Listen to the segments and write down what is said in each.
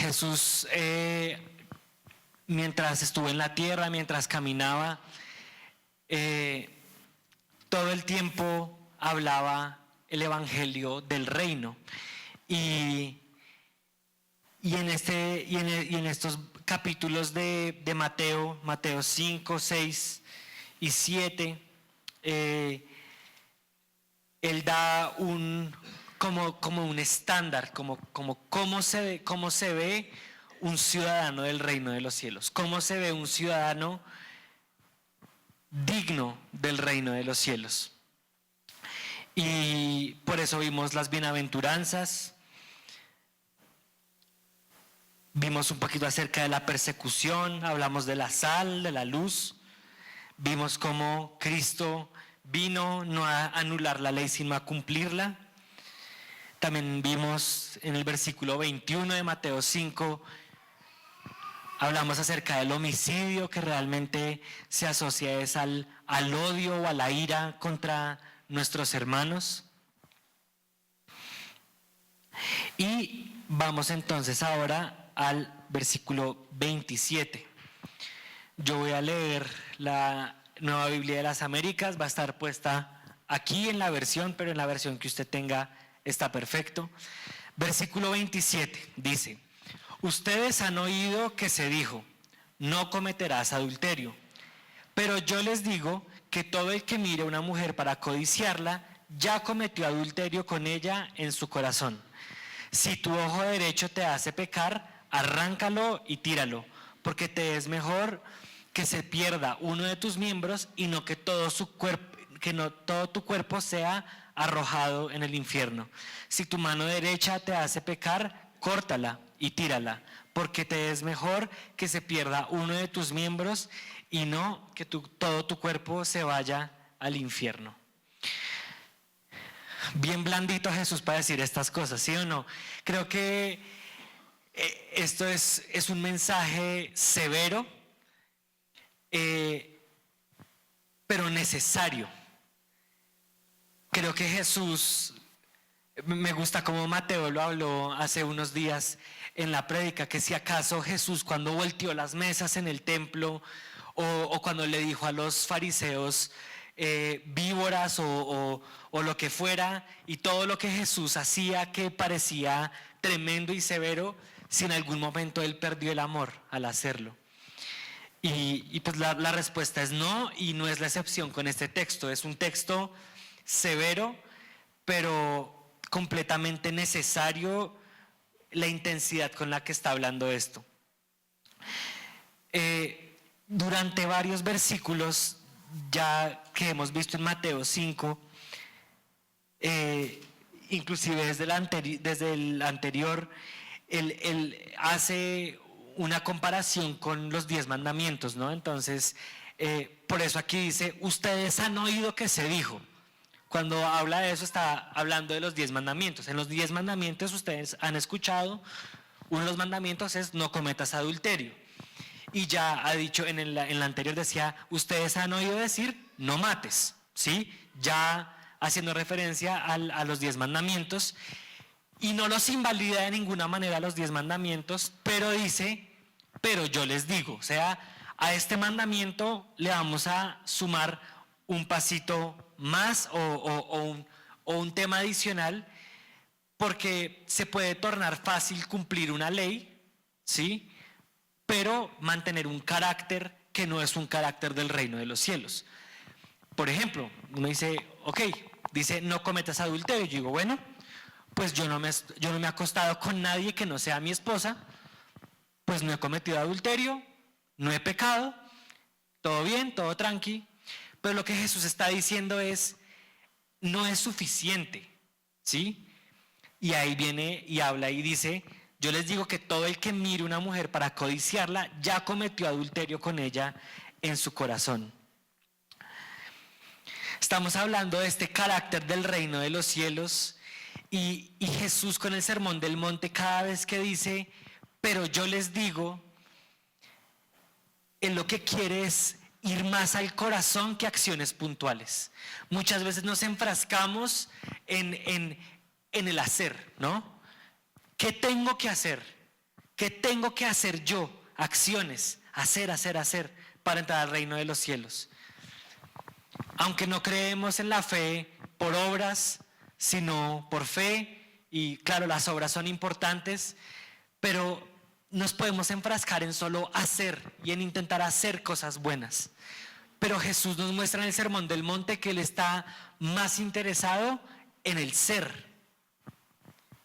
Jesús, mientras estuvo en la tierra, mientras caminaba, todo el tiempo hablaba el evangelio del reino. Y en estos capítulos de Mateo 5, 6 y 7, él da como un estándar, cómo se ve un ciudadano del reino de los cielos, cómo se ve un ciudadano digno del reino de los cielos. Y por eso vimos las bienaventuranzas, vimos un poquito acerca de la persecución, hablamos de la sal, de la luz, vimos cómo Cristo vino no a anular la ley sino a cumplirla. También vimos en el versículo 21 de Mateo 5, hablamos acerca del homicidio, que realmente se asocia es al odio o a la ira contra nuestros hermanos. Y vamos entonces ahora al versículo 27. Yo voy a leer la Nueva Biblia de las Américas, va a estar puesta aquí en la versión, pero en la versión que usted tenga está perfecto. Versículo 27 dice: ustedes han oído que se dijo, no cometerás adulterio. Pero yo les digo que todo el que mire a una mujer para codiciarla, ya cometió adulterio con ella en su corazón. Si tu ojo derecho te hace pecar, arráncalo y tíralo, porque te es mejor que se pierda uno de tus miembros y no que todo tu cuerpo sea arrojado en el infierno. Si tu mano derecha te hace pecar, córtala y tírala, porque te es mejor que se pierda uno de tus miembros y no que todo tu cuerpo se vaya al infierno. Bien blandito Jesús para decir estas cosas, ¿sí o no? Creo que esto es un mensaje severo, pero necesario. Creo que Jesús, me gusta como Mateo lo habló hace unos días en la prédica, que si acaso Jesús cuando volteó las mesas en el templo o cuando le dijo a los fariseos víboras o lo que fuera, y todo lo que Jesús hacía que parecía tremendo y severo, si en algún momento él perdió el amor al hacerlo. Y pues la respuesta es no, y no es la excepción con este texto. Es un texto severo, pero completamente necesario la intensidad con la que está hablando esto. Durante varios versículos ya que hemos visto en Mateo 5, inclusive desde el anterior, él hace una comparación con los 10 mandamientos, ¿no? Entonces, por eso aquí dice, ustedes han oído que se dijo. Cuando habla de eso está hablando de los 10 mandamientos. En los 10 mandamientos ustedes han escuchado, uno de los mandamientos es no cometas adulterio. Y ya ha dicho, en la anterior decía, ustedes han oído decir, no mates, ¿sí? Ya haciendo referencia a los 10 mandamientos. Y no los invalida de ninguna manera los 10 mandamientos, pero dice, pero yo les digo, o sea, a este mandamiento le vamos a sumar un pasito más o un tema adicional, porque se puede tornar fácil cumplir una ley, ¿sí? Pero mantener un carácter que no es un carácter del reino de los cielos. Por ejemplo, uno dice, ok, dice no cometas adulterio. Yo digo, bueno, pues yo no me he acostado con nadie que no sea mi esposa, pues no he cometido adulterio, no he pecado, todo bien, todo tranqui. Pero lo que Jesús está diciendo es, no es suficiente, ¿sí? Y ahí viene y habla y dice, yo les digo que todo el que mire una mujer para codiciarla, ya cometió adulterio con ella en su corazón. Estamos hablando de este carácter del reino de los cielos, y Jesús con el sermón del monte, cada vez que dice, pero yo les digo, él lo que quiere es ir más al corazón que acciones puntuales. Muchas veces nos enfrascamos en el hacer, ¿no? ¿Qué tengo que hacer? ¿Qué tengo que hacer yo? Acciones, hacer para entrar al reino de los cielos. Aunque no creemos en la fe por obras, sino por fe, y claro, las obras son importantes, pero nos podemos enfrascar en solo hacer y en intentar hacer cosas buenas. Pero Jesús nos muestra en el Sermón del Monte que Él está más interesado en el ser.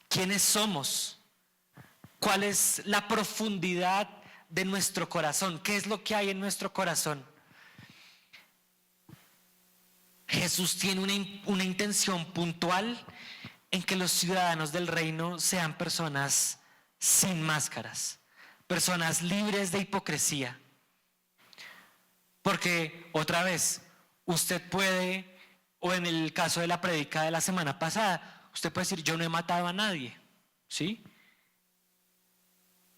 ¿Quiénes somos? ¿Cuál es la profundidad de nuestro corazón? ¿Qué es lo que hay en nuestro corazón? Jesús tiene una intención puntual en que los ciudadanos del reino sean personas sin máscaras, personas libres de hipocresía. Porque, otra vez, usted puede, o en el caso de la prédica de la semana pasada, usted puede decir, yo no he matado a nadie, ¿sí?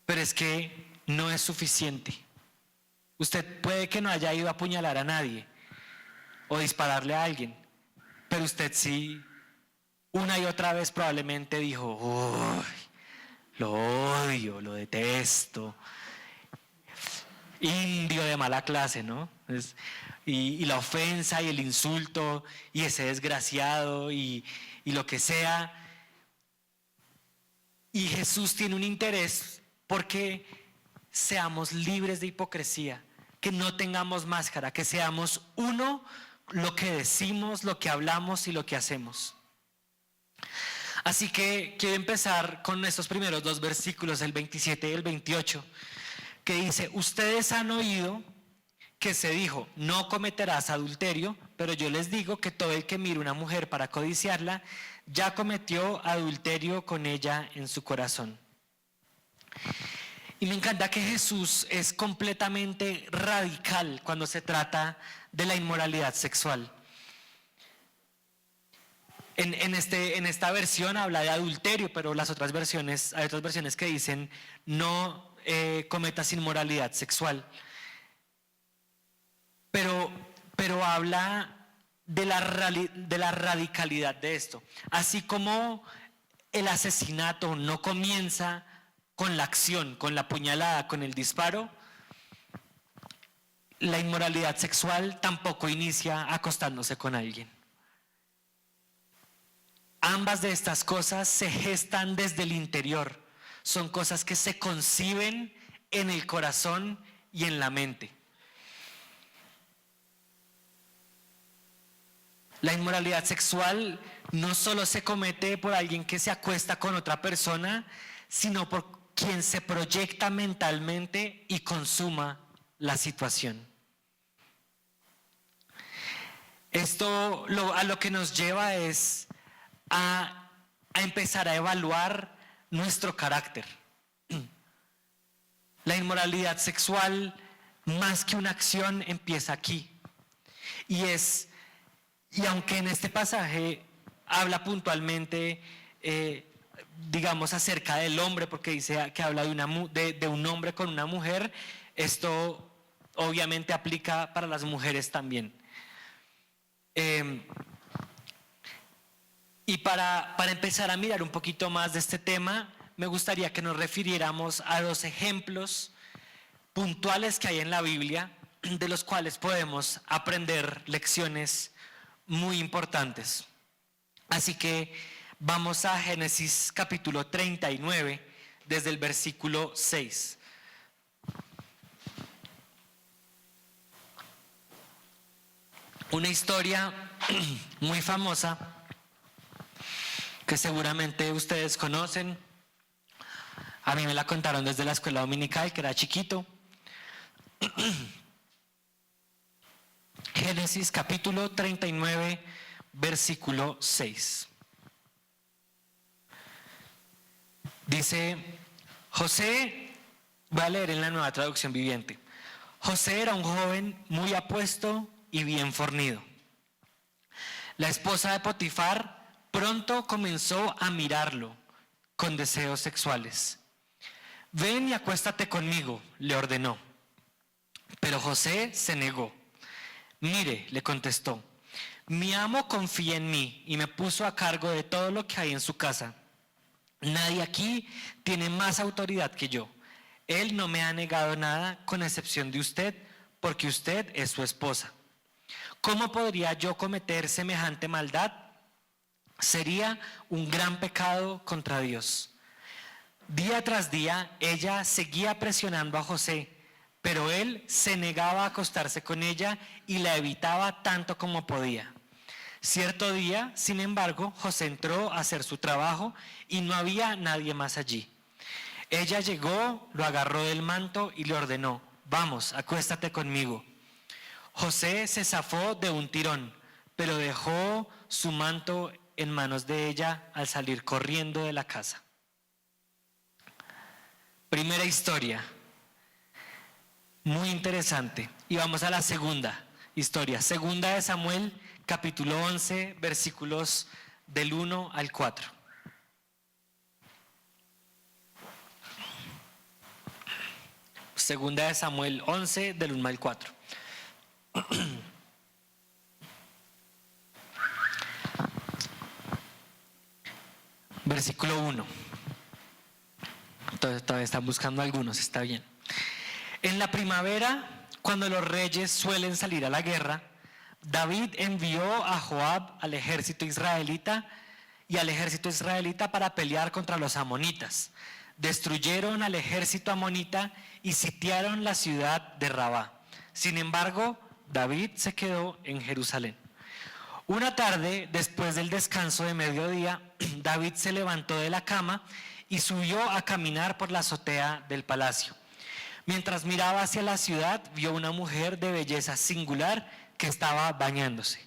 Pero es que no es suficiente. Usted puede que no haya ido a apuñalar a nadie o dispararle a alguien, pero usted sí, una y otra vez probablemente dijo, uy, lo odio, lo detesto, indio de mala clase, ¿no? Y la ofensa y el insulto y ese desgraciado y lo que sea. Y Jesús tiene un interés porque seamos libres de hipocresía, que no tengamos máscara, que seamos uno lo que decimos, lo que hablamos y lo que hacemos. Así que quiero empezar con estos primeros dos versículos, el 27 y el 28, que dice, ustedes han oído que se dijo, no cometerás adulterio, pero yo les digo que todo el que mire una mujer para codiciarla, ya cometió adulterio con ella en su corazón. Y me encanta que Jesús es completamente radical cuando se trata de la inmoralidad sexual. En esta versión habla de adulterio, pero hay otras versiones que dicen no cometas inmoralidad sexual. Pero habla de la radicalidad de esto. Así como el asesinato no comienza con la acción, con la puñalada, con el disparo, la inmoralidad sexual tampoco inicia acostándose con alguien. Ambas de estas cosas se gestan desde el interior. Son cosas que se conciben en el corazón y en la mente. La inmoralidad sexual no solo se comete por alguien que se acuesta con otra persona, sino por quien se proyecta mentalmente y consuma la situación. Esto a lo que nos lleva es a empezar a evaluar nuestro carácter. La inmoralidad sexual, más que una acción, empieza aquí. Y aunque en este pasaje habla puntualmente, digamos, acerca del hombre, porque dice que habla de un hombre con una mujer, esto obviamente aplica para las mujeres también. Y para empezar a mirar un poquito más de este tema, me gustaría que nos refiriéramos a dos ejemplos puntuales que hay en la Biblia, de los cuales podemos aprender lecciones muy importantes. Así que vamos a Génesis capítulo 39, desde el versículo 6. Una historia muy famosa que seguramente ustedes conocen. A mí me la contaron desde la escuela dominical, que era chiquito. Génesis capítulo 39, versículo 6. Dice, José, voy a leer en la Nueva Traducción Viviente. José era un joven muy apuesto y bien fornido. La esposa de Potifar pronto comenzó a mirarlo con deseos sexuales. Ven y acuéstate conmigo, le ordenó. Pero José se negó. Mire, le contestó, mi amo confía en mí y me puso a cargo de todo lo que hay en su casa. Nadie aquí tiene más autoridad que yo. Él no me ha negado nada con excepción de usted, porque usted es su esposa. ¿Cómo podría yo cometer semejante maldad? Sería un gran pecado contra Dios. Día tras día ella seguía presionando a José, pero él se negaba a acostarse con ella y la evitaba tanto como podía. Cierto día, sin embargo, José entró a hacer su trabajo y no había nadie más allí. Ella llegó, lo agarró del manto y le ordenó: vamos, acuéstate conmigo. José se zafó de un tirón, pero dejó su manto en manos de ella al salir corriendo de la casa. Primera historia, muy interesante. Y vamos a la segunda historia. Segunda de Samuel, capítulo 11, versículos del 1 al 4. Segunda de Samuel 11, del 1 al 4. Versículo 1. Entonces todavía están buscando algunos, está bien. En la primavera, cuando los reyes suelen salir a la guerra, David envió a Joab al ejército israelita para pelear contra los amonitas. Destruyeron al ejército amonita y sitiaron la ciudad de Rabá. Sin embargo, David se quedó en Jerusalén. Una tarde, después del descanso de mediodía, David se levantó de la cama y subió a caminar por la azotea del palacio. Mientras miraba hacia la ciudad, vio una mujer de belleza singular que estaba bañándose.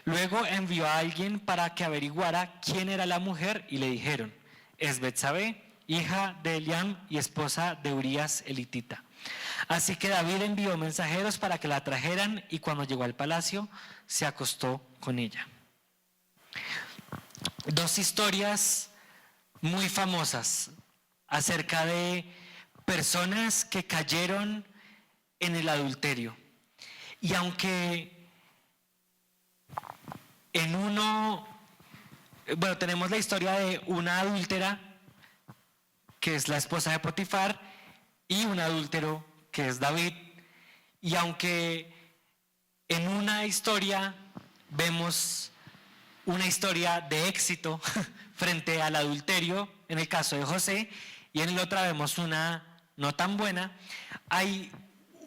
Luego envió a alguien para que averiguara quién era la mujer y le dijeron: es Betsabé, hija de Eliam y esposa de Urías el hitita. Así que David envió mensajeros para que la trajeran y cuando llegó al palacio se acostó con ella. Dos historias muy famosas acerca de personas que cayeron en el adulterio. Y aunque en uno, tenemos la historia de una adúltera que es la esposa de Potifar y un adúltero que es David. Y aunque en una historia vemos una historia de éxito frente al adulterio, en el caso de José, y en la otra vemos una no tan buena, hay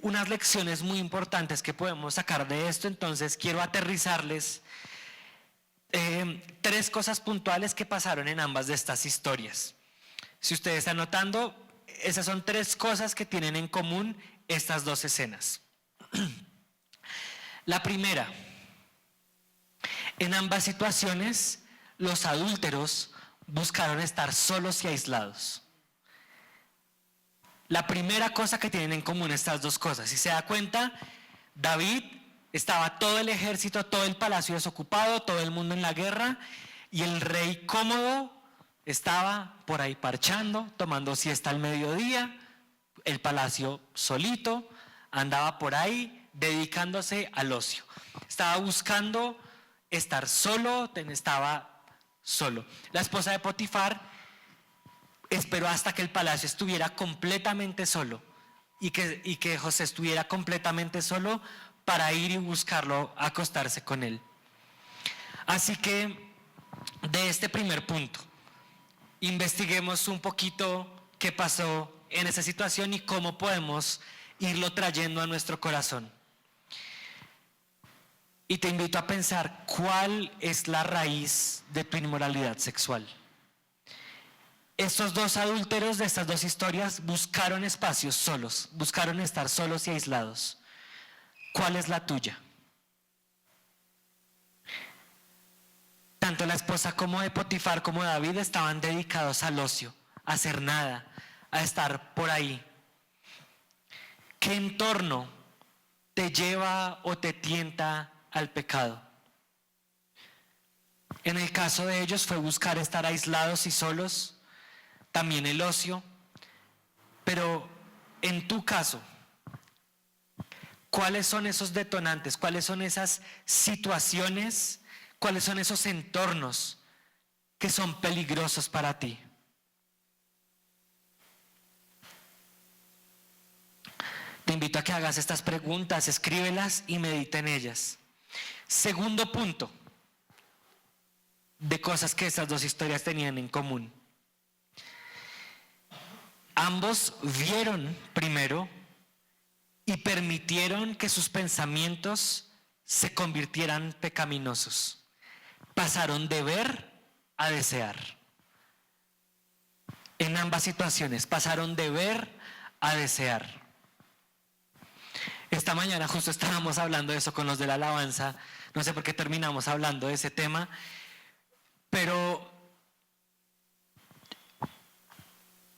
unas lecciones muy importantes que podemos sacar de esto. Entonces quiero aterrizarles tres cosas puntuales que pasaron en ambas de estas historias. Si ustedes están notando, esas son tres cosas que tienen en común estas dos escenas. La primera, en ambas situaciones, los adúlteros buscaron estar solos y aislados. La primera cosa que tienen en común estas dos cosas, si se da cuenta, David estaba todo el ejército, todo el palacio desocupado, todo el mundo en la guerra, y el rey cómodo estaba por ahí parchando, tomando siesta al mediodía, el palacio solito, andaba por ahí dedicándose al ocio. Estaba buscando estar solo, estaba solo. La esposa de Potifar esperó hasta que el palacio estuviera completamente solo y que José estuviera completamente solo para ir y buscarlo, acostarse con él. Así que de este primer punto, investiguemos un poquito qué pasó en esa situación y cómo podemos irlo trayendo a nuestro corazón. Y te invito a pensar cuál es la raíz de tu inmoralidad sexual. Estos dos adúlteros de estas dos historias buscaron espacios solos, buscaron estar solos y aislados. ¿Cuál es la tuya? Tanto la esposa como de Potifar como de David estaban dedicados al ocio, a hacer nada, a estar por ahí. ¿Qué entorno te lleva o te tienta al pecado? En el caso de ellos fue buscar estar aislados y solos, también el ocio, pero en tu caso, ¿cuáles son esos detonantes? ¿Cuáles son esas situaciones? ¿Cuáles son esos entornos que son peligrosos para ti? invito a que hagas estas preguntas, escríbelas y medita en ellas. Segundo punto de cosas que estas dos historias tenían en común. Ambos vieron primero y permitieron que sus pensamientos se convirtieran pecaminosos. Pasaron de ver a desear. En ambas situaciones, pasaron de ver a desear. Esta mañana justo estábamos hablando de eso con los de la alabanza. No sé por qué terminamos hablando de ese tema, pero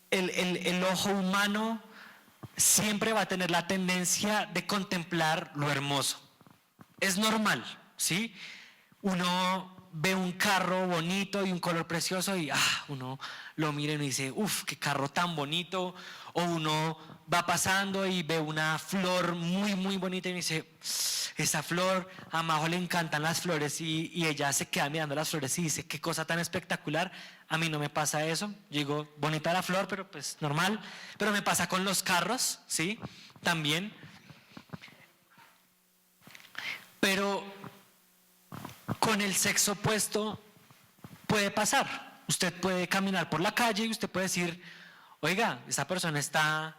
el ojo humano siempre va a tener la tendencia de contemplar lo hermoso. Es normal, ¿sí? Uno ve un carro bonito y un color precioso y uno lo mira y dice, ¡uf, qué carro tan bonito! O uno va pasando y ve una flor muy, muy bonita y dice, esa flor, a Majo le encantan las flores y ella se queda mirando las flores y dice, qué cosa tan espectacular. A mí no me pasa eso. Yo digo, bonita la flor, pero pues normal. Pero me pasa con los carros, ¿sí? También. Pero con el sexo opuesto puede pasar. Usted puede caminar por la calle y usted puede decir, oiga, esa persona está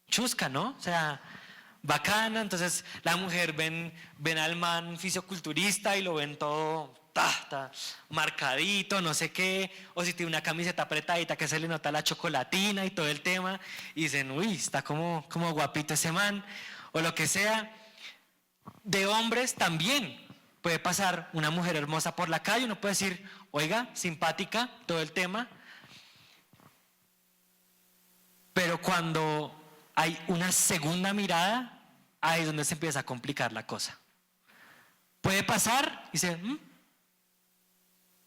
chusca, ¿no? O sea, bacana. Entonces la mujer ven al man fisioculturista y lo ven todo marcadito, no sé qué, o si tiene una camiseta apretadita que se le nota la chocolatina y todo el tema, y dicen, uy, está como guapito ese man, o lo que sea. De hombres también puede pasar una mujer hermosa por la calle, uno puede decir, oiga, simpática, todo el tema, pero cuando hay una segunda mirada, ahí es donde se empieza a complicar la cosa. Puede pasar y dice,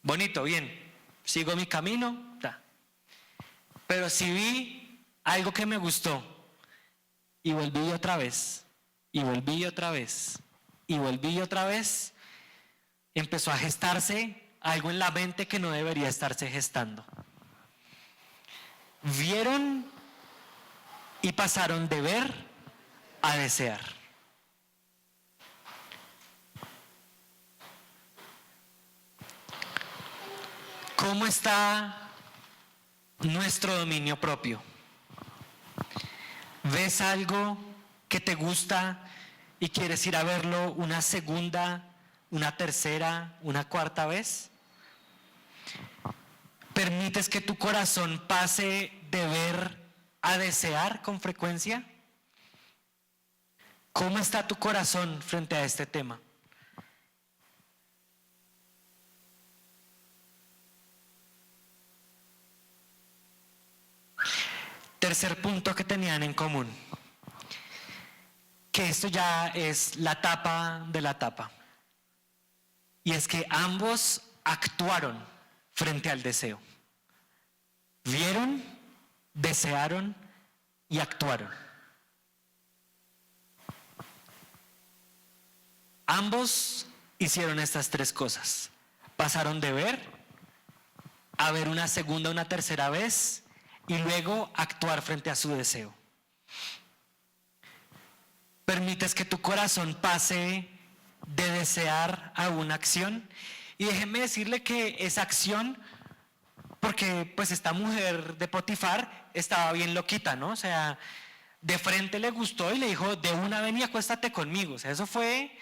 bonito, bien, sigo mi camino, pero si vi algo que me gustó y volví otra vez, y volví otra vez, y volví otra vez, empezó a gestarse algo en la mente que no debería estarse gestando. Vieron y pasaron de ver a desear. ¿Cómo está nuestro dominio propio? ¿Ves algo que te gusta y quieres ir a verlo una segunda, una tercera, una cuarta vez? ¿Permites que tu corazón pase de ver a desear con frecuencia? ¿Cómo está tu corazón frente a este tema? Tercer punto que tenían en común, que esto ya es la tapa de la tapa, y es que ambos actuaron frente al deseo. Vieron, desearon y actuaron. Ambos hicieron estas tres cosas. Pasaron de ver a ver una segunda, una tercera vez y luego actuar frente a su deseo. Permites que tu corazón pase de desear a una acción. Y déjeme decirle que esa acción, porque pues esta mujer de Potifar estaba bien loquita, ¿no? O sea, de frente le gustó y le dijo, de una ven y acuéstate conmigo. O sea, eso fue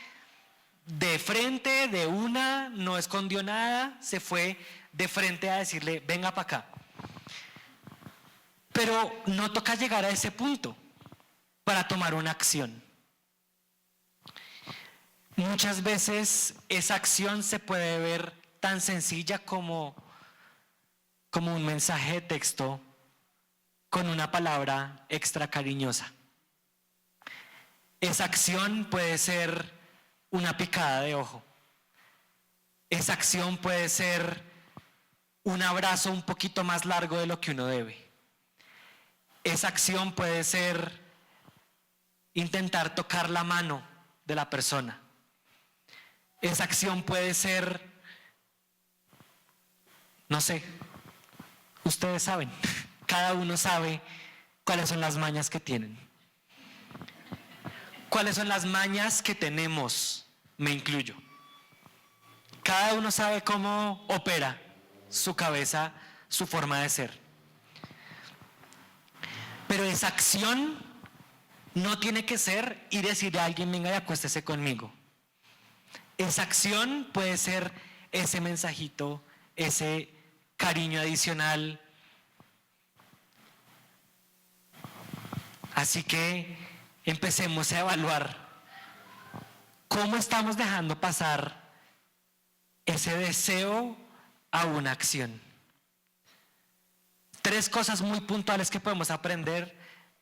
de frente, de una, no escondió nada, se fue de frente a decirle, venga para acá. Pero no toca llegar a ese punto para tomar una acción. Muchas veces esa acción se puede ver tan sencilla como un mensaje de texto con una palabra extra cariñosa. Esa acción puede ser una picada de ojo. Esa acción puede ser un abrazo un poquito más largo de lo que uno debe. Esa acción puede ser intentar tocar la mano de la persona. Esa acción puede ser, no sé, ustedes saben, cada uno sabe cuáles son las mañas que tienen. ¿Cuáles son las mañas que tenemos? Me incluyo. Cada uno sabe cómo opera su cabeza, su forma de ser. Pero esa acción no tiene que ser ir a decirle a alguien, venga y acuéstese conmigo. Esa acción puede ser ese mensajito, ese cariño adicional. Así que empecemos a evaluar cómo estamos dejando pasar ese deseo a una acción. 3 cosas muy puntuales que podemos aprender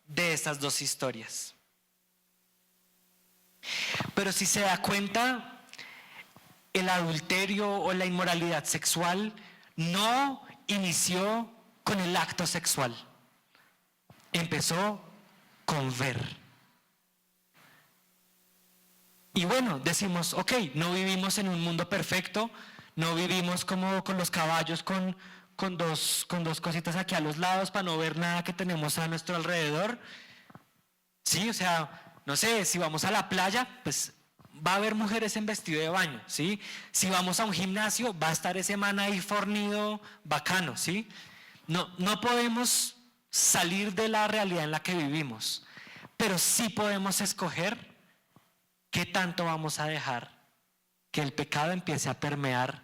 de estas 2 historias. Pero si se da cuenta, el adulterio o la inmoralidad sexual no inició con el acto sexual. Empezó con ver. Y bueno, decimos, ok, no vivimos en un mundo perfecto, no vivimos como con los caballos con dos cositas aquí a los lados para no ver nada que tenemos a nuestro alrededor. Sí, o sea, no sé, si vamos a la playa, pues va a haber mujeres en vestido de baño, ¿sí? Si vamos a un gimnasio, va a estar ese man ahí fornido, bacano, ¿sí? No podemos salir de la realidad en la que vivimos, pero sí podemos escoger qué tanto vamos a dejar que el pecado empiece a permear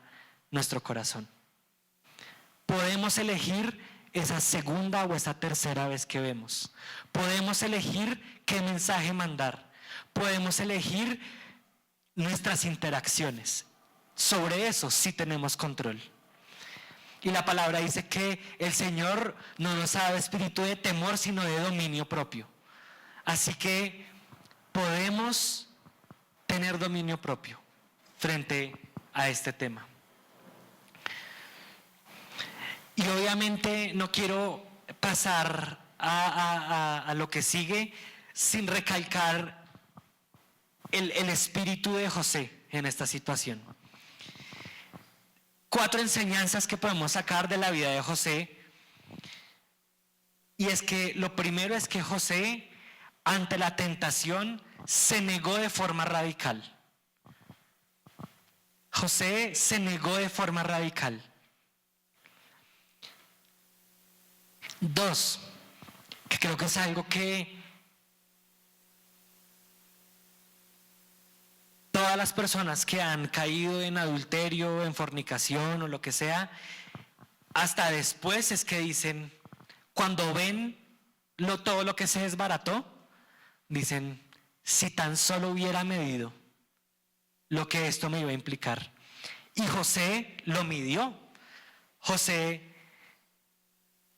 nuestro corazón. Podemos elegir esa segunda o esa tercera vez que vemos. Podemos elegir qué mensaje mandar. Podemos elegir nuestras interacciones. Sobre eso sí tenemos control. Y la palabra dice que el Señor no nos ha dado espíritu de temor, sino de dominio propio. Así que podemos tener dominio propio frente a este tema. Y obviamente no quiero pasar a lo que sigue sin recalcar el espíritu de José en esta situación. 4 enseñanzas que podemos sacar de la vida de José. Y es que lo primero es que José, ante la tentación, se negó de forma radical. José se negó de forma radical. 2, que creo que es algo que todas las personas que han caído en adulterio, en fornicación o lo que sea, hasta después es que dicen, cuando ven todo lo que se desbarató, dicen, si tan solo hubiera medido lo que esto me iba a implicar. Y José lo midió. José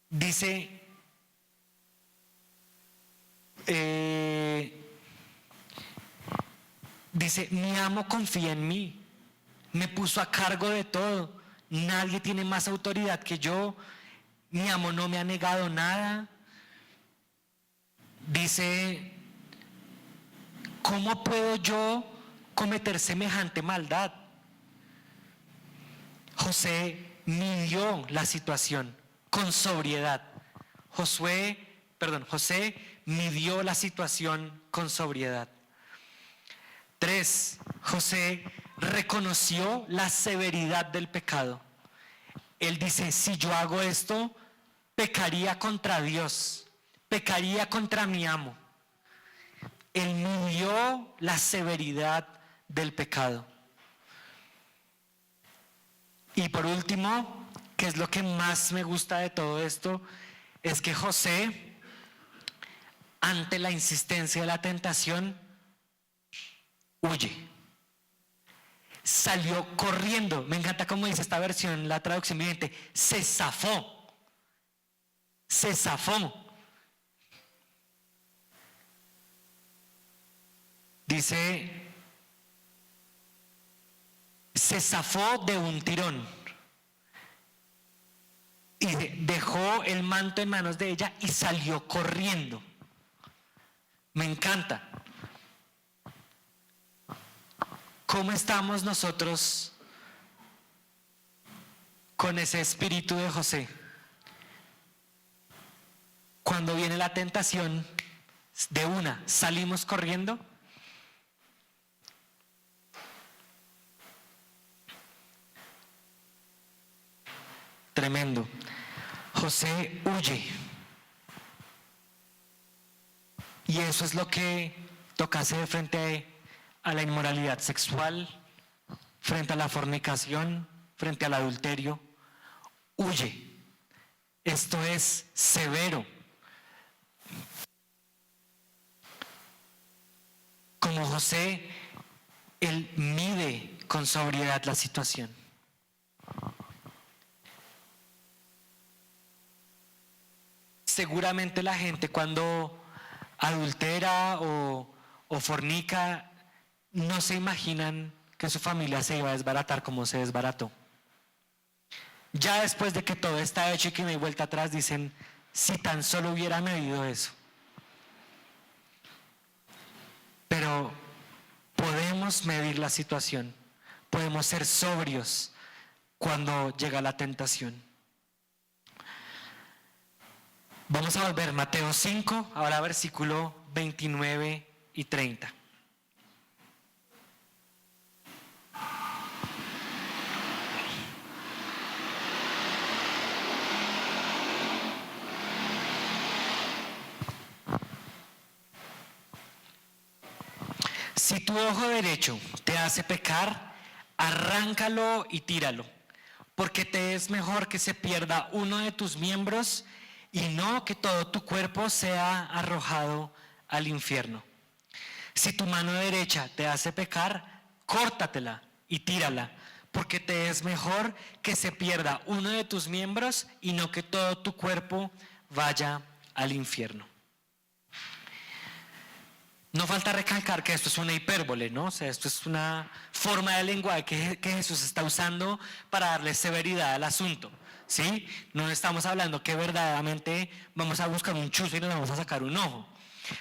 dice, mi amo confía en mí, me puso a cargo de todo, nadie tiene más autoridad que yo, mi amo no me ha negado nada. Dice, ¿cómo puedo yo cometer semejante maldad? José midió la situación con sobriedad. José midió la situación con sobriedad. 3, José reconoció la severidad del pecado. Él dice, si yo hago esto, pecaría contra Dios, pecaría contra mi amo. Él midió la severidad del pecado. Y por último, que es lo que más me gusta de todo esto, es que José, ante la insistencia de la tentación, huye. Salió corriendo. Me encanta cómo dice esta versión, la traducción viviente, se zafó. Se zafó. Dice, se zafó de un tirón y dejó el manto en manos de ella y salió corriendo. Me encanta. ¿Cómo estamos nosotros con ese espíritu de José? Cuando viene la tentación, de una, salimos corriendo. Tremendo. José huye. Y eso es lo que toca hacer frente a la inmoralidad sexual, frente a la fornicación, frente al adulterio. Huye. Esto es severo. Como José, él mide con sobriedad la situación. Seguramente la gente cuando adultera o fornica no se imaginan que su familia se iba a desbaratar como se desbarató. Ya después de que todo está hecho y que no hay vuelta atrás, dicen, si tan solo hubiera medido eso. Pero podemos medir la situación, podemos ser sobrios cuando llega la tentación. Vamos a volver Mateo 5, ahora versículo 29 y 30. Si tu ojo derecho te hace pecar, arráncalo y tíralo, porque te es mejor que se pierda uno de tus miembros y no que todo tu cuerpo sea arrojado al infierno. Si tu mano derecha te hace pecar, córtatela y tírala, porque te es mejor que se pierda uno de tus miembros y no que todo tu cuerpo vaya al infierno. No falta recalcar que esto es una hipérbole, ¿no? O sea, esto es una forma de lenguaje que Jesús está usando para darle severidad al asunto, ¿sí? No estamos hablando que verdaderamente vamos a buscar un chuzo y nos vamos a sacar un ojo.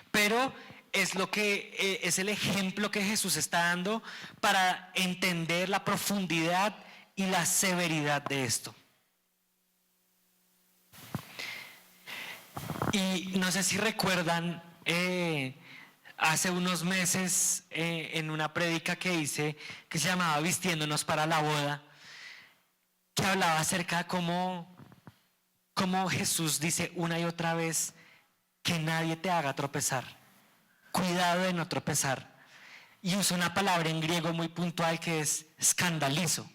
Pero es lo que es el ejemplo que Jesús está dando para entender la profundidad y la severidad de esto. Y no sé si recuerdan hace unos meses en una prédica que hice que se llamaba Vistiéndonos para la boda, que hablaba acerca de cómo Jesús dice una y otra vez que nadie te haga tropezar, cuidado de no tropezar, y usa una palabra en griego muy puntual que es escandalizo.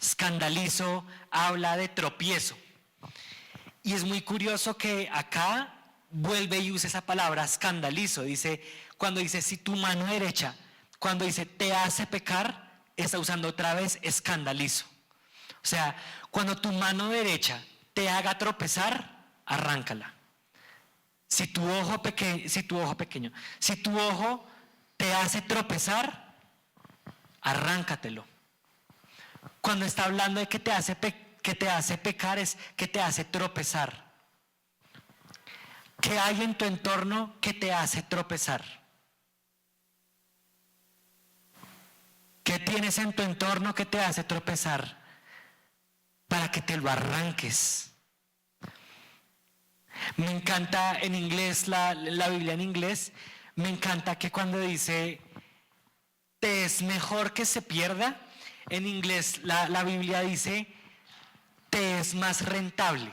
Escandalizo habla de tropiezo, y es muy curioso que acá vuelve y usa esa palabra escandalizo. Dice, cuando dice si tu mano derecha, cuando dice te hace pecar, está usando otra vez escandalizo. O sea, cuando tu mano derecha te haga tropezar, arráncala. Si tu ojo te hace tropezar, arráncatelo. Cuando está hablando de que te hace pecar, es que te hace tropezar. ¿Qué hay en tu entorno que te hace tropezar? ¿Qué tienes en tu entorno que te hace tropezar? Para que te lo arranques. Me encanta en inglés, la Biblia en inglés, me encanta que cuando dice te es mejor que se pierda, en inglés la Biblia dice te es más rentable.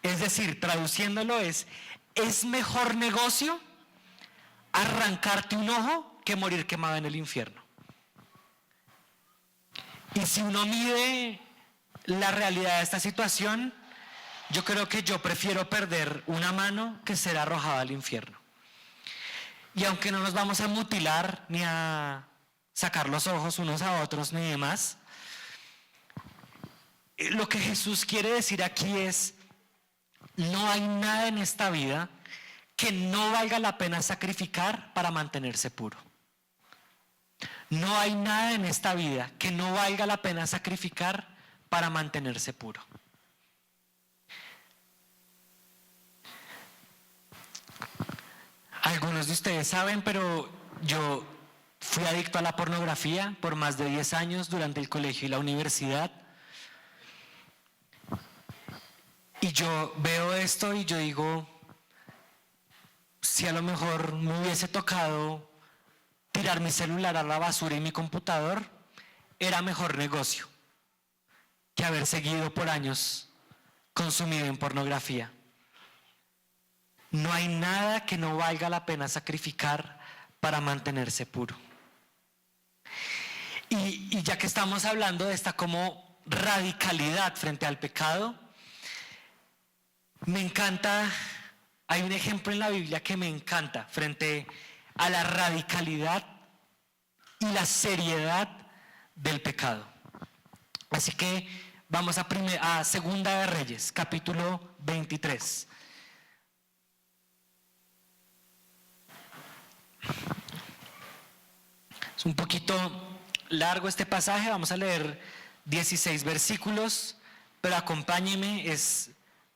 Es decir, traduciéndolo es mejor negocio arrancarte un ojo que morir quemado en el infierno. Y si uno mide la realidad de esta situación, yo creo que yo prefiero perder una mano que ser arrojado al infierno. Y aunque no nos vamos a mutilar ni a sacar los ojos unos a otros ni demás, lo que Jesús quiere decir aquí es: no hay nada en esta vida que no valga la pena sacrificar para mantenerse puro. No hay nada en esta vida que no valga la pena sacrificar para mantenerse puro. Algunos de ustedes saben, pero yo fui adicto a la pornografía por más de 10 años durante el colegio y la universidad. Y yo veo esto y yo digo, si a lo mejor me hubiese tocado tirar mi celular a la basura y mi computador, era mejor negocio. que haber seguido por años consumido en pornografía. No hay nada que no valga la pena sacrificar para mantenerse puro. Y ya que estamos hablando de esta como radicalidad frente al pecado, me encanta, hay un ejemplo en la Biblia que me encanta frente a la radicalidad y la seriedad del pecado. Así que vamos a Segunda de Reyes, capítulo 23. Es un poquito largo este pasaje, vamos a leer 16 versículos, pero acompáñenme, es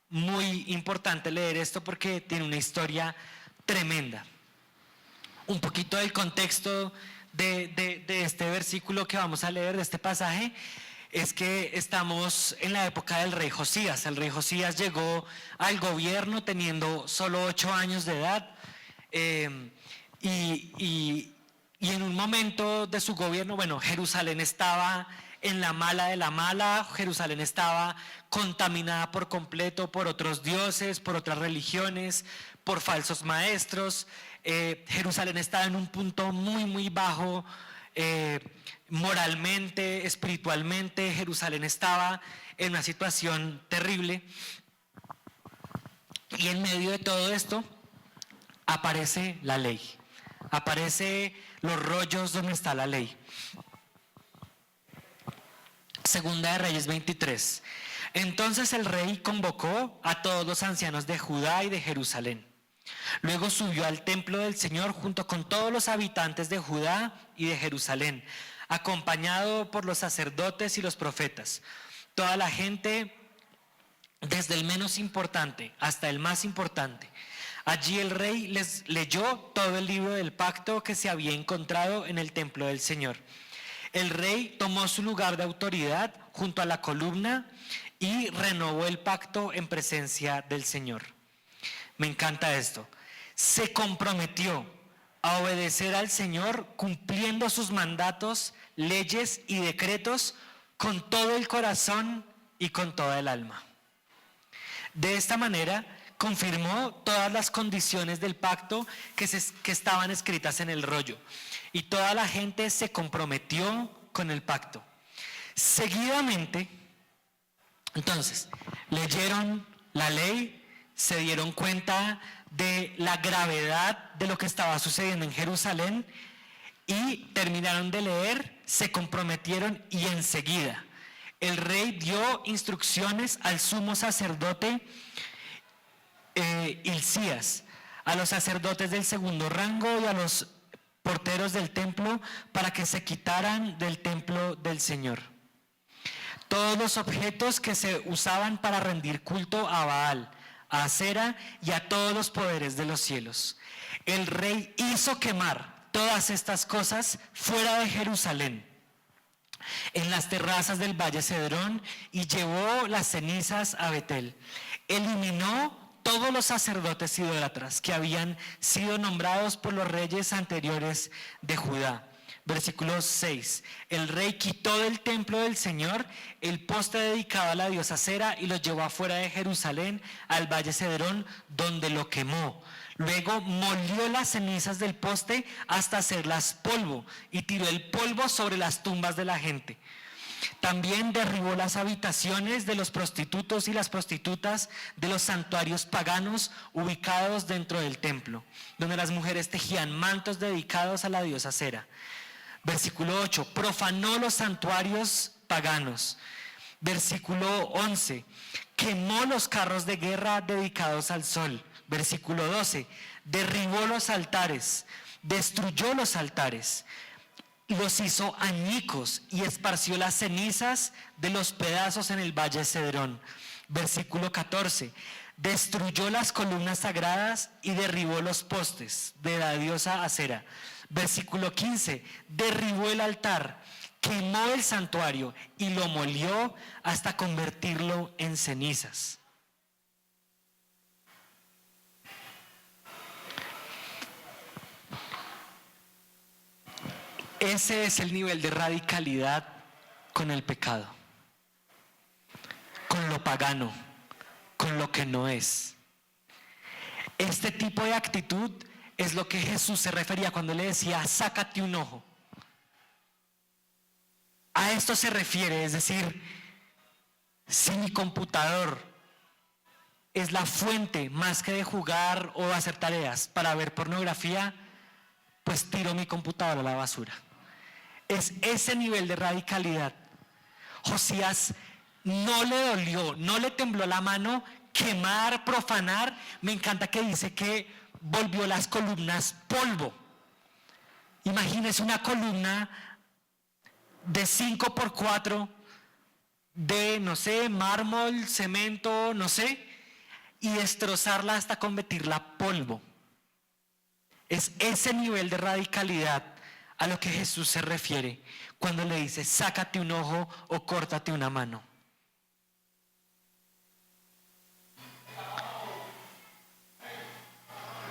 muy importante leer esto porque tiene una historia tremenda. Un poquito del contexto de este versículo que vamos a leer, de este pasaje, es que estamos en la época del rey Josías. El rey Josías llegó al gobierno teniendo solo 8 años de edad y en un momento de su gobierno, bueno, Jerusalén estaba en la mala de la mala, Jerusalén estaba contaminada por completo por otros dioses, por otras religiones, por falsos maestros. Jerusalén estaba en un punto muy, muy bajo, moralmente, espiritualmente. Jerusalén estaba en una situación terrible. Y en medio de todo esto aparece la ley, aparece los rollos donde está la ley. Segunda de Reyes 23. Entonces el rey convocó a todos los ancianos de Judá y de Jerusalén. Luego subió al templo del Señor junto con todos los habitantes de Judá y de Jerusalén, acompañado por los sacerdotes y los profetas. Toda la gente, desde el menos importante hasta el más importante. Allí el rey les leyó todo el libro del pacto que se había encontrado en el templo del Señor. El rey tomó su lugar de autoridad junto a la columna y renovó el pacto en presencia del Señor. Me encanta esto. Se comprometió a obedecer al Señor cumpliendo sus mandatos, leyes y decretos con todo el corazón y con toda el alma. De esta manera confirmó todas las condiciones del pacto que estaban escritas en el rollo. Y toda la gente se comprometió con el pacto. Seguidamente, entonces, leyeron la ley, se dieron cuenta de la gravedad de lo que estaba sucediendo en Jerusalén y terminaron de leer, se comprometieron y enseguida el rey dio instrucciones al sumo sacerdote Hilcías, a los sacerdotes del segundo rango y a los porteros del templo para que se quitaran del templo del Señor todos los objetos que se usaban para rendir culto a Baal, a Acera y a todos los poderes de los cielos. El rey hizo quemar todas estas cosas fuera de Jerusalén, en las terrazas del Valle Cedrón, y llevó las cenizas a Betel. Eliminó todos los sacerdotes idólatras que habían sido nombrados por los reyes anteriores de Judá. Versículo 6. El rey quitó del templo del Señor el poste dedicado a la diosa Acera y lo llevó afuera de Jerusalén al Valle Cedrón, donde lo quemó. Luego molió las cenizas del poste hasta hacerlas polvo y tiró el polvo sobre las tumbas de la gente. También derribó las habitaciones de los prostitutos y las prostitutas de los santuarios paganos ubicados dentro del templo, donde las mujeres tejían mantos dedicados a la diosa Acera. Versículo 8, profanó los santuarios paganos. Versículo 11, quemó los carros de guerra dedicados al sol. Versículo 12, derribó los altares, destruyó los altares, los hizo añicos y esparció las cenizas de los pedazos en el Valle Cedrón. Versículo 14, destruyó las columnas sagradas y derribó los postes de la diosa Acera. Versículo 15, derribó el altar, quemó el santuario y lo molió hasta convertirlo en cenizas. Ese es el nivel de radicalidad con el pecado. pagano, con lo que no es. Este tipo de actitud es lo que Jesús se refería cuando le decía, sácate un ojo. A esto se refiere, es decir, si mi computador es la fuente más que de jugar o hacer tareas para ver pornografía, pues tiro mi computadora a la basura. Es ese nivel de radicalidad. Josías no le dolió, no le tembló la mano quemar, profanar. Me encanta que dice que volvió las columnas polvo. Imagínese una columna de 5x4 de, no sé, mármol, cemento, no sé, y destrozarla hasta convertirla polvo. Es ese nivel de radicalidad a lo que Jesús se refiere cuando le dice, sácate un ojo o córtate una mano.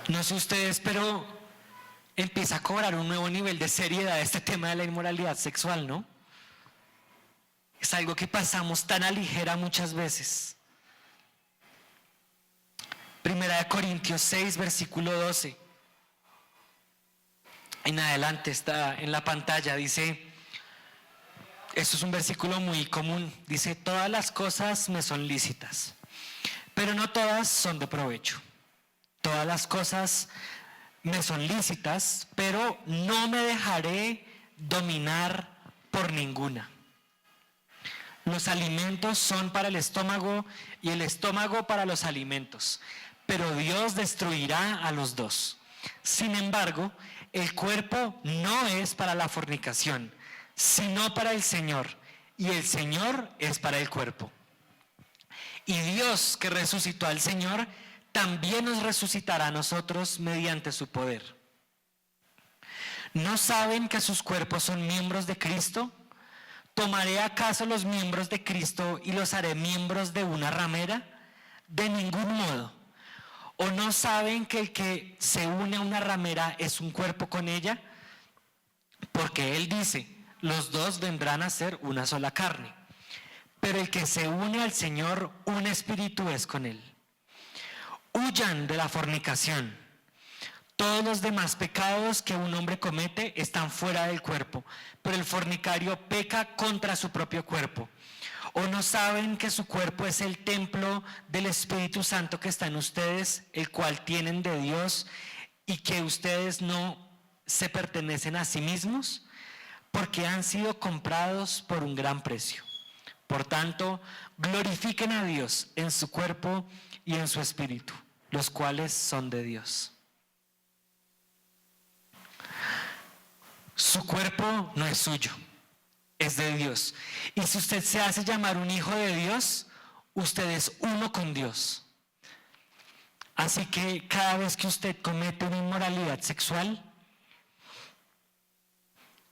No sé ustedes, pero empieza a cobrar un nuevo nivel de seriedad este tema de la inmoralidad sexual, ¿no? Es algo que pasamos tan a ligera muchas veces. Primera de Corintios 6, versículo 12. En adelante está en la pantalla, dice, esto es un versículo muy común, dice, todas las cosas me son lícitas, pero no todas son de provecho. Todas las cosas me son lícitas, pero no me dejaré dominar por ninguna. Los alimentos son para el estómago y el estómago para los alimentos, pero Dios destruirá a los dos. Sin embargo, el cuerpo no es para la fornicación, sino para el Señor, y el Señor es para el cuerpo. Y Dios, que resucitó al Señor, también nos resucitará a nosotros mediante su poder. ¿No saben que sus cuerpos son miembros de Cristo? ¿Tomaré acaso los miembros de Cristo y los haré miembros de una ramera? De ningún modo. ¿O no saben que el que se une a una ramera es un cuerpo con ella? Porque Él dice, los dos vendrán a ser una sola carne. Pero el que se une al Señor, un espíritu es con Él. Huyan de la fornicación. Todos los demás pecados que un hombre comete están fuera del cuerpo, pero el fornicario peca contra su propio cuerpo. ¿O no saben que su cuerpo es el templo del Espíritu Santo que está en ustedes, el cual tienen de Dios, y que ustedes no se pertenecen a sí mismos? Porque han sido comprados por un gran precio. Por tanto, glorifiquen a Dios en su cuerpo y en su espíritu, los cuales son de Dios. Su cuerpo no es suyo, es de Dios. Y si usted se hace llamar un hijo de Dios, usted es uno con Dios. Así que cada vez que usted comete una inmoralidad sexual,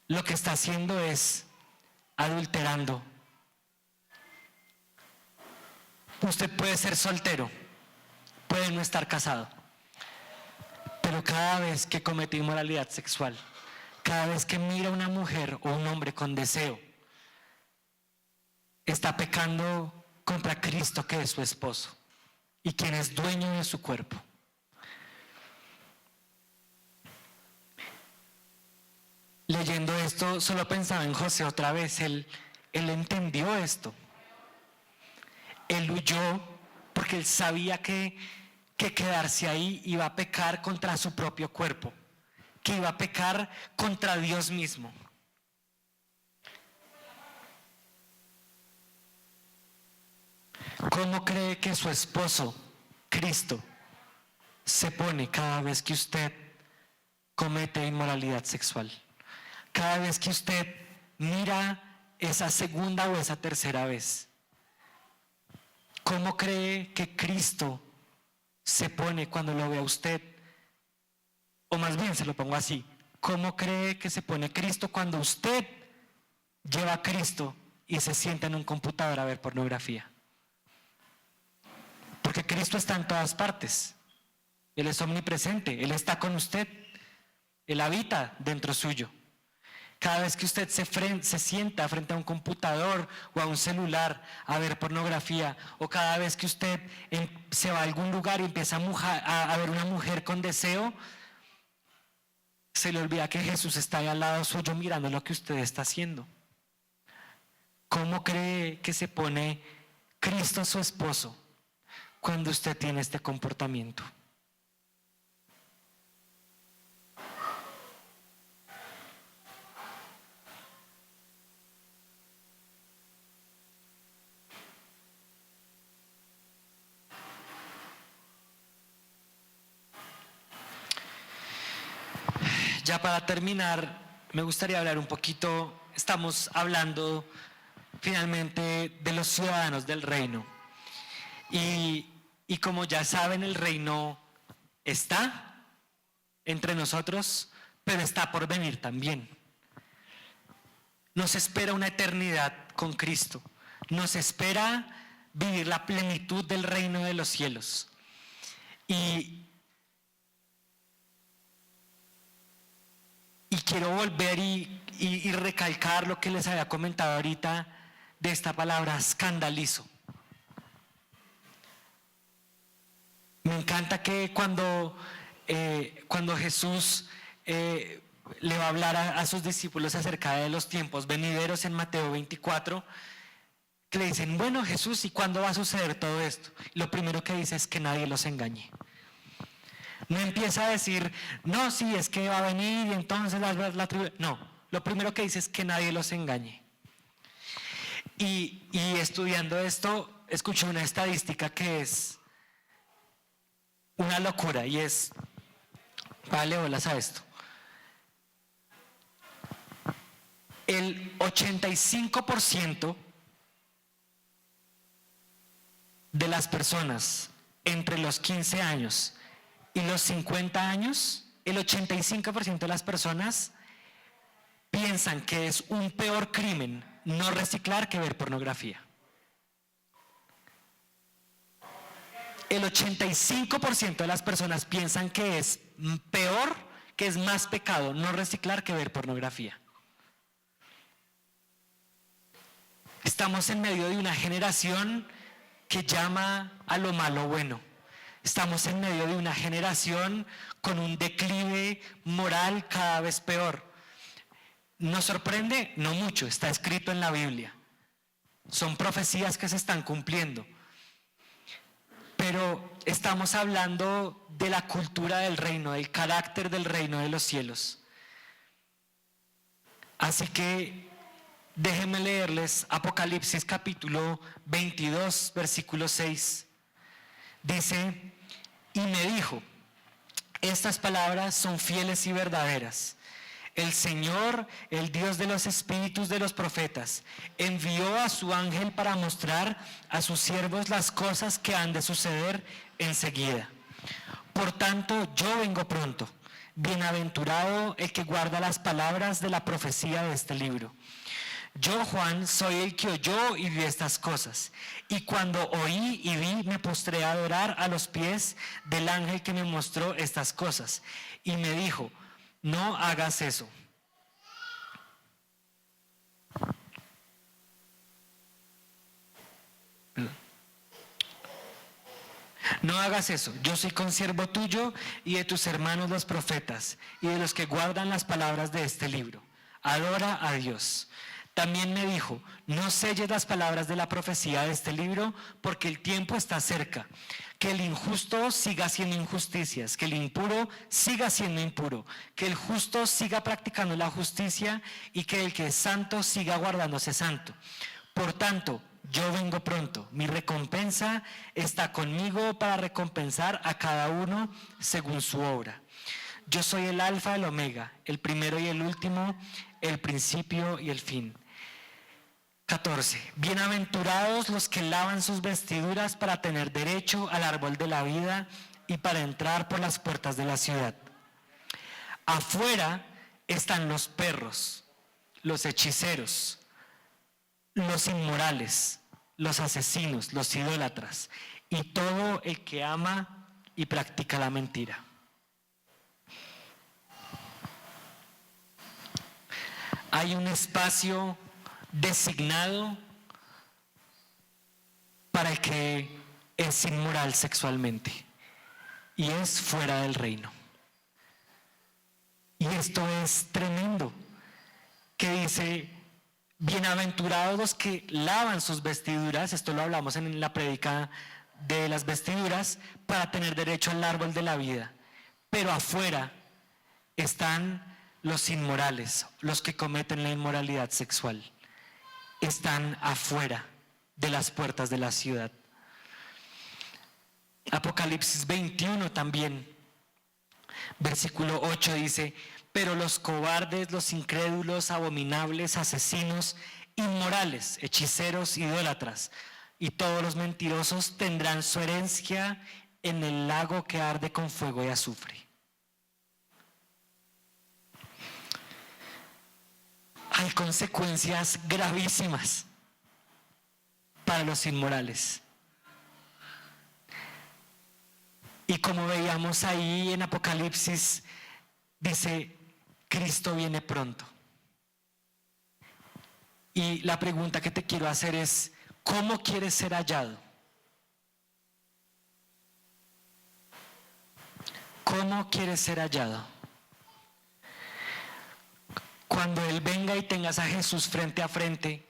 lo que está haciendo es adulterando. Usted puede ser soltero, puede no estar casado, pero cada vez que comete inmoralidad sexual, cada vez que mira a una mujer o un hombre con deseo, está pecando contra Cristo, que es su esposo y quien es dueño de su cuerpo. Leyendo esto, solo pensaba en José otra vez. Él entendió esto. Él huyó porque él sabía que quedarse ahí iba a pecar contra su propio cuerpo, que iba a pecar contra Dios mismo. ¿Cómo cree que su esposo, Cristo, se pone cada vez que usted comete inmoralidad sexual? Cada vez que usted mira esa segunda o esa tercera vez. ¿Cómo cree que Cristo se pone cuando lo ve a usted? O más bien se lo pongo así. ¿Cómo cree que se pone Cristo cuando usted lleva a Cristo y se sienta en un computador a ver pornografía? Porque Cristo está en todas partes. Él es omnipresente, Él está con usted, Él habita dentro suyo. Cada vez que usted se sienta frente a un computador o a un celular a ver pornografía, o cada vez que usted se va a algún lugar y empieza a ver una mujer con deseo, se le olvida que Jesús está ahí al lado suyo mirando lo que usted está haciendo. ¿Cómo cree que se pone Cristo su esposo cuando usted tiene este comportamiento? Ya para terminar, me gustaría hablar un poquito, estamos hablando finalmente de los ciudadanos del reino. Y como ya saben, el reino está entre nosotros, pero está por venir también. Nos espera una eternidad con Cristo. Nos espera vivir la plenitud del reino de los cielos. Y quiero volver y recalcar lo que les había comentado ahorita de esta palabra escandalizo. Me encanta que cuando Jesús le va a hablar a sus discípulos acerca de los tiempos venideros en Mateo 24, que le dicen, bueno Jesús, ¿y cuándo va a suceder todo esto? Lo primero que dice es que nadie los engañe. No empieza a decir, no, sí, es que va a venir y entonces la tribu. No, lo primero que dice es que nadie los engañe. Y estudiando esto, escuché una estadística que es una locura y es, vale bolas a esto. El 85% de las personas entre los 15 años y los 50 años, el 85% de las personas piensan que es un peor crimen no reciclar que ver pornografía. El 85% de las personas piensan que es peor, que es más pecado no reciclar que ver pornografía. Estamos en medio de una generación que llama a lo malo bueno. Estamos en medio de una generación con un declive moral cada vez peor. ¿Nos sorprende? No mucho, está escrito en la Biblia. Son profecías que se están cumpliendo. Pero estamos hablando de la cultura del reino, del carácter del reino de los cielos. Así que déjenme leerles Apocalipsis capítulo 22, versículo 6. Dice, y me dijo, estas palabras son fieles y verdaderas. El Señor, el Dios de los espíritus de los profetas, envió a su ángel para mostrar a sus siervos las cosas que han de suceder enseguida. Por tanto, yo vengo pronto. Bienaventurado el que guarda las palabras de la profecía de este libro. Yo, Juan, soy el que oyó y vio estas cosas. Y cuando oí y vi, me postré a adorar a los pies del ángel que me mostró estas cosas. Y me dijo, no hagas eso. No hagas eso. Yo soy consiervo tuyo y de tus hermanos los profetas y de los que guardan las palabras de este libro. Adora a Dios. También me dijo, no selles las palabras de la profecía de este libro, porque el tiempo está cerca. Que el injusto siga haciendo injusticias, que el impuro siga siendo impuro, que el justo siga practicando la justicia y que el que es santo siga guardándose santo. Por tanto, yo vengo pronto, mi recompensa está conmigo para recompensar a cada uno según su obra. Yo soy el alfa y el omega, el primero y el último, el principio y el fin. 14. Bienaventurados los que lavan sus vestiduras para tener derecho al árbol de la vida y para entrar por las puertas de la ciudad. Afuera están los perros, los hechiceros, los inmorales, los asesinos, los idólatras y todo el que ama y practica la mentira. hay un espacio designado para el que es inmoral sexualmente, y es fuera del reino. Y esto es tremendo, que dice: bienaventurados los que lavan sus vestiduras, esto lo hablamos en la prédica de las vestiduras, para tener derecho al árbol de la vida. Pero afuera están los inmorales, los que cometen la inmoralidad sexual. Están afuera de las puertas de la ciudad. Apocalipsis 21 también, versículo 8 dice: pero los cobardes, los incrédulos, abominables, asesinos, inmorales, hechiceros, idólatras y todos los mentirosos tendrán su herencia en el lago que arde con fuego y azufre. Hay consecuencias gravísimas para los inmorales. Y como veíamos ahí en Apocalipsis, dice: Cristo viene pronto. Y la pregunta que te quiero hacer es: ¿cómo quieres ser hallado? ¿Cómo quieres ser hallado? Cuando Él venga y tengas a Jesús frente a frente,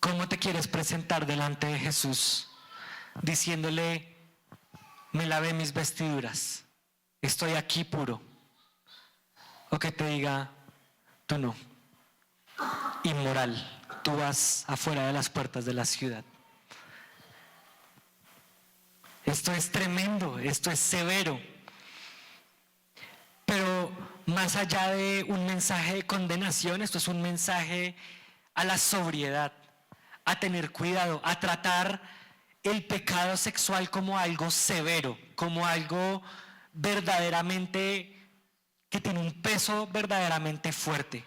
¿cómo te quieres presentar delante de Jesús? Diciéndole: me lavé mis vestiduras, estoy aquí puro. O que te diga: tú no, inmoral, tú vas afuera de las puertas de la ciudad. Esto es tremendo, esto es severo. Pero más allá de un mensaje de condenación, esto es un mensaje a la sobriedad, a tener cuidado, a tratar el pecado sexual como algo severo, como algo verdaderamente que tiene un peso verdaderamente fuerte.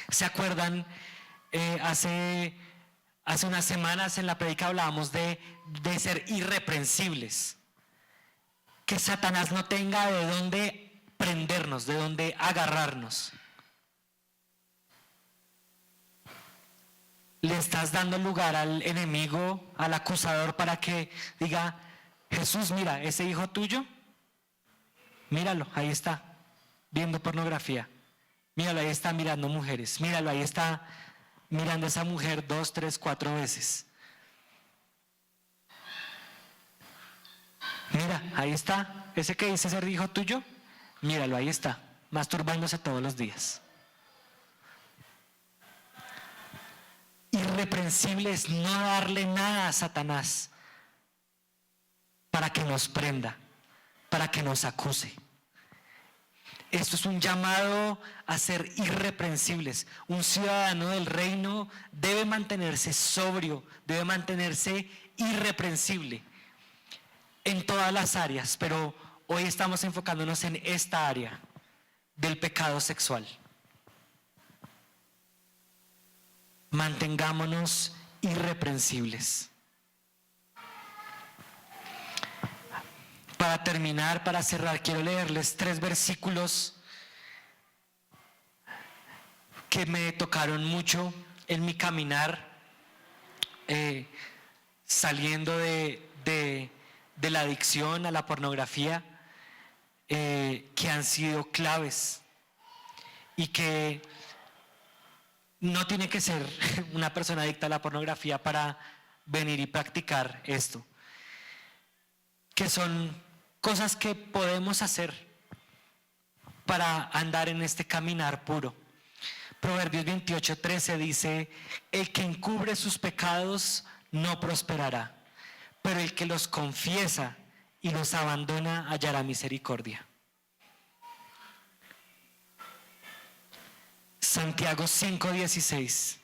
¿Se acuerdan? Hace unas semanas en la prédica hablábamos de ser irreprensibles. Que Satanás no tenga de dónde prendernos, de dónde agarrarnos. Le estás dando lugar al enemigo, al acusador, para que diga: Jesús, mira, ese hijo tuyo, míralo, ahí está, viendo pornografía. Míralo, ahí está mirando mujeres. Míralo, ahí está mirando a esa mujer 2, 3, 4 veces. Mira, ahí está, ese que dice ser hijo tuyo, míralo, ahí está, masturbándose todos los días. Irreprensible es no darle nada a Satanás para que nos prenda, para que nos acuse. Esto es un llamado a ser irreprensibles. Un ciudadano del reino debe mantenerse sobrio, debe mantenerse irreprensible en todas las áreas, pero hoy estamos enfocándonos en esta área del pecado sexual. Mantengámonos irreprensibles. Para terminar, para cerrar, quiero leerles 3 versículos que me tocaron mucho en mi caminar, saliendo de la adicción a la pornografía, que han sido claves y que no tiene que ser una persona adicta a la pornografía para venir y practicar esto, que son cosas que podemos hacer para andar en este caminar puro. Proverbios 28:13 dice: el que encubre sus pecados no prosperará, pero el que los confiesa y los abandona hallará misericordia. Santiago 5:16: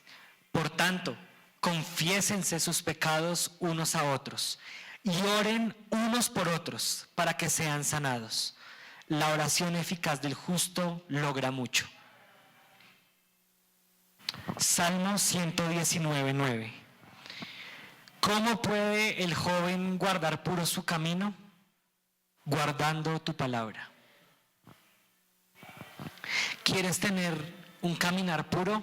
por tanto, confiésense sus pecados unos a otros y oren unos por otros para que sean sanados. La oración eficaz del justo logra mucho. Salmo 119:9: ¿cómo puede el joven guardar puro su camino? Guardando tu palabra. ¿Quieres tener un caminar puro?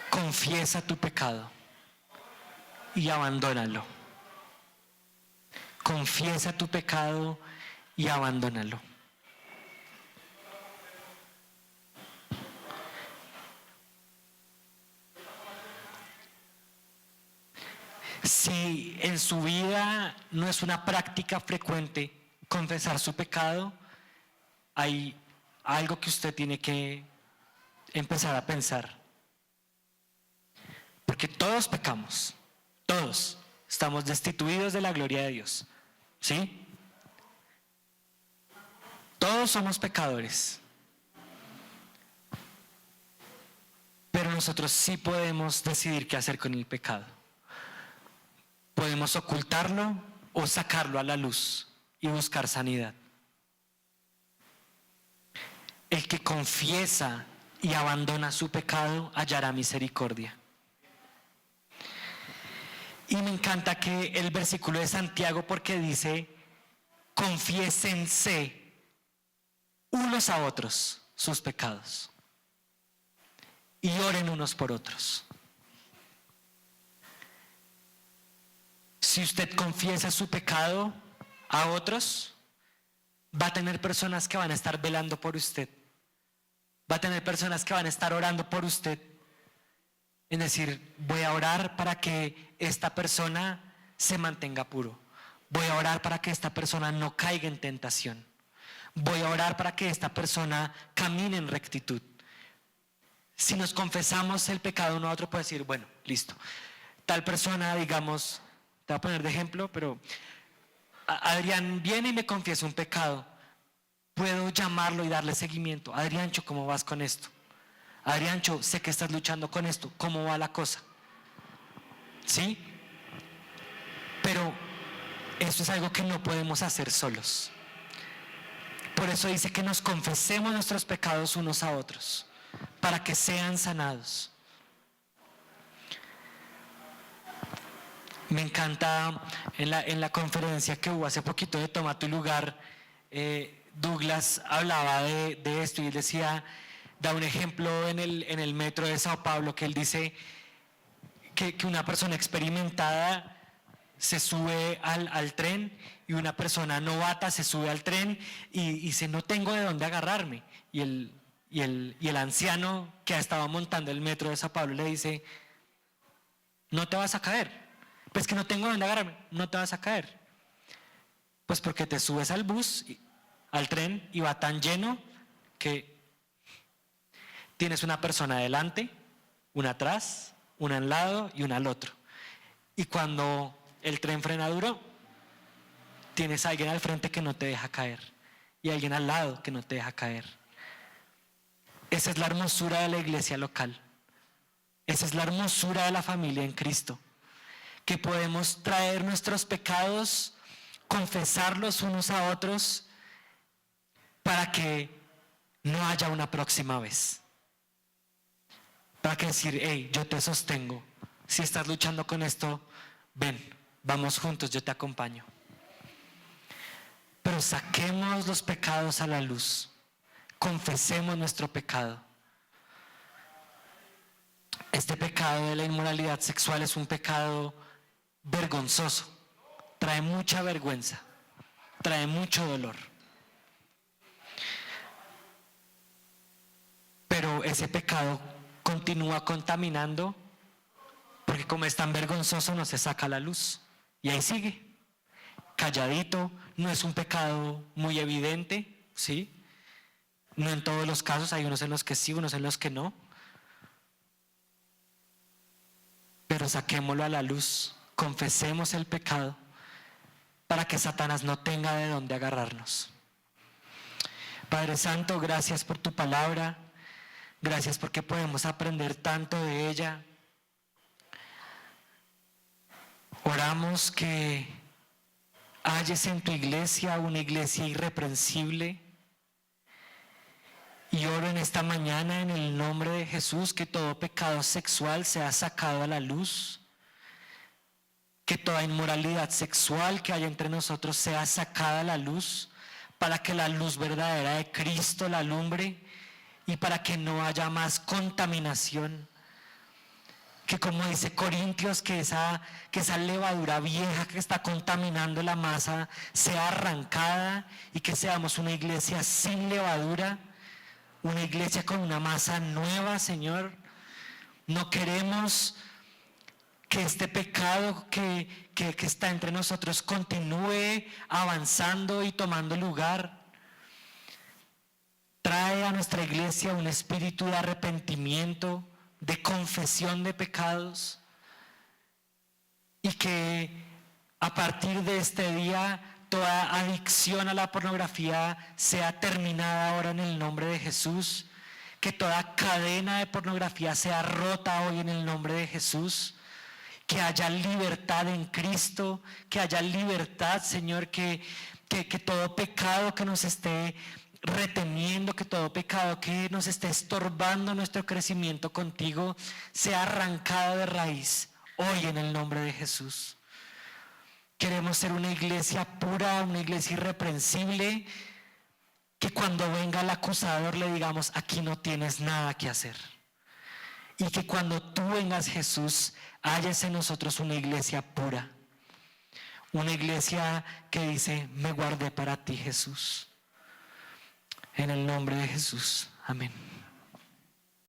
Confiesa tu pecado y abandónalo. Confiesa tu pecado y abandónalo. Si en su vida no es una práctica frecuente confesar su pecado, hay algo que usted tiene que empezar a pensar. Porque todos pecamos, todos estamos destituidos de la gloria de Dios, ¿sí? Todos somos pecadores. Pero nosotros sí podemos decidir qué hacer con el pecado. Podemos ocultarlo o sacarlo a la luz y buscar sanidad. El que confiesa y abandona su pecado hallará misericordia. Y me encanta que el versículo de Santiago, porque dice, confiésense unos a otros sus pecados y oren unos por otros. Si usted confiesa su pecado a otros, va a tener personas que van a estar velando por usted. Va a tener personas que van a estar orando por usted. Es decir, voy a orar para que esta persona se mantenga puro. Voy a orar para que esta persona no caiga en tentación. Voy a orar para que esta persona camine en rectitud. Si nos confesamos el pecado uno a otro, puede decir, bueno, listo. Tal persona, digamos, te voy a poner de ejemplo, pero Adrián viene y me confiesa un pecado. Puedo llamarlo y darle seguimiento. Adriancho, ¿cómo vas con esto? Adriancho, sé que estás luchando con esto. ¿Cómo va la cosa? ¿Sí? Pero eso es algo que no podemos hacer solos. Por eso dice que nos confesemos nuestros pecados unos a otros, para que sean sanados. Me encanta en la conferencia que hubo hace poquito de Toma tu lugar, Douglas hablaba de esto y él decía, da un ejemplo en el metro de Sao Paulo, que él dice que una persona experimentada se sube al tren y una persona novata se sube al tren y dice, no tengo de dónde agarrarme. Y el anciano que ha estado montando el metro de Sao Paulo le dice, no te vas a caer. Pues que no tengo dónde agarrarme, no te vas a caer. Pues porque te subes al bus, al tren, y va tan lleno que tienes una persona adelante, una atrás, una al lado y una al otro. Y cuando el tren frena duro, tienes a alguien al frente que no te deja caer y alguien al lado que no te deja caer. Esa es la hermosura de la iglesia local. Esa es la hermosura de la familia en Cristo. Que podemos traer nuestros pecados, confesarlos unos a otros, para que no haya una próxima vez. Para que decir, hey, yo te sostengo. Si estás luchando con esto, ven, vamos juntos, yo te acompaño. Pero saquemos los pecados a la luz. Confesemos nuestro pecado. Este pecado de la inmoralidad sexual es un pecado vergonzoso, trae mucha vergüenza, trae mucho dolor. Pero ese pecado continúa contaminando porque como es tan vergonzoso no se saca a la luz y ahí sigue, calladito. No es un pecado muy evidente, ¿sí? No en todos los casos, hay unos en los que sí, unos en los que no. Pero saquémoslo a la luz. Confesemos el pecado para que Satanás no tenga de dónde agarrarnos. Padre Santo, gracias por tu palabra, gracias porque podemos aprender tanto de ella. Oramos que halles en tu iglesia una iglesia irreprensible y oro en esta mañana en el nombre de Jesús que todo pecado sexual sea sacado a la luz. Que toda inmoralidad sexual que haya entre nosotros sea sacada a la luz para que la luz verdadera de Cristo la alumbre y para que no haya más contaminación. Que como dice Corintios, que esa levadura vieja que está contaminando la masa sea arrancada y que seamos una iglesia sin levadura, una iglesia con una masa nueva, Señor. No queremos que este pecado que está entre nosotros continúe avanzando y tomando lugar. Trae a nuestra iglesia un espíritu de arrepentimiento, de confesión de pecados, y que a partir de este día toda adicción a la pornografía sea terminada ahora en el nombre de Jesús, que toda cadena de pornografía sea rota hoy en el nombre de Jesús, que haya libertad en Cristo, que haya libertad, Señor, que todo pecado que nos esté reteniendo, que todo pecado que nos esté estorbando nuestro crecimiento contigo sea arrancado de raíz hoy en el nombre de Jesús. Queremos ser una iglesia pura, una iglesia irreprensible, que cuando venga el acusador le digamos: aquí no tienes nada que hacer. Y que cuando tú vengas, Jesús, hayas en nosotros una iglesia pura, una iglesia que dice: me guardé para ti, Jesús. En el nombre de Jesús. Amén.